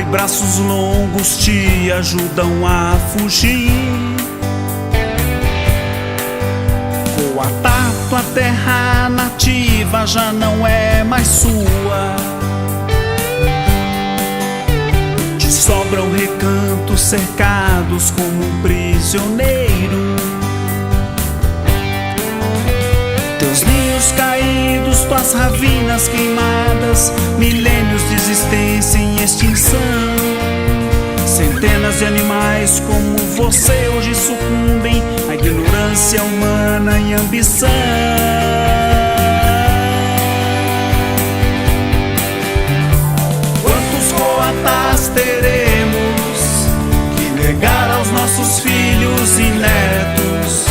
e braços longos te ajudam a fugir. Coatato, a terra nativa já não é mais sua. Te sobram recantos cercados como um prisioneiro. Teus ninhos caídos, tuas ravinas queimadas, milênios de existência em extinção. Centenas de animais como você hoje sucumbem à ignorância humana e ambição. Quantos coatás teremos que negar aos nossos filhos e netos,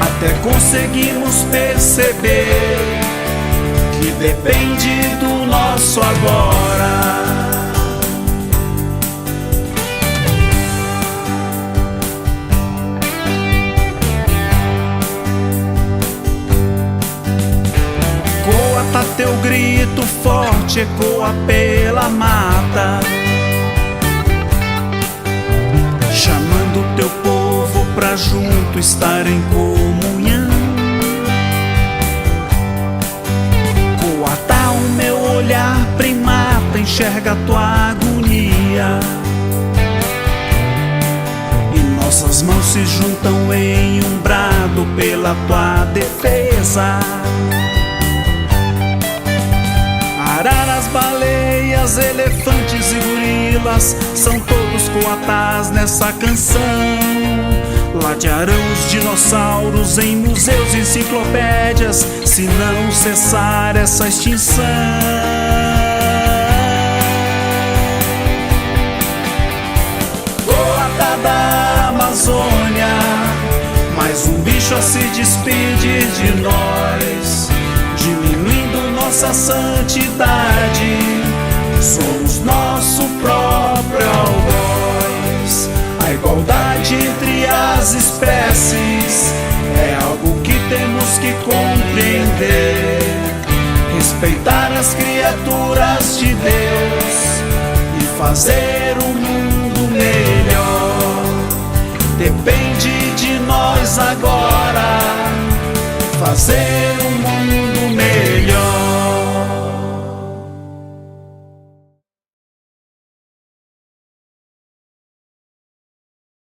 até conseguimos perceber que depende do nosso agora. Coata, teu grito forte ecoa pela mata, chamando teu povo pra junto estar em comunhão. Coatá, o meu olhar primata enxerga a tua agonia, e nossas mãos se juntam em um brado pela tua defesa. Araras, baleias, elefantes e gorilas são todos coatás nessa canção. Ladearão os dinossauros em museus e enciclopédias se não cessar essa extinção. Coatá da Amazônia, mais um bicho a se despedir de nós, diminuindo nossa santidade. Somos nosso próprio algoz. A igualdade entre as espécies é algo que temos que compreender. Respeitar as criaturas de Deus e fazer um mundo melhor depende de nós agora. Fazer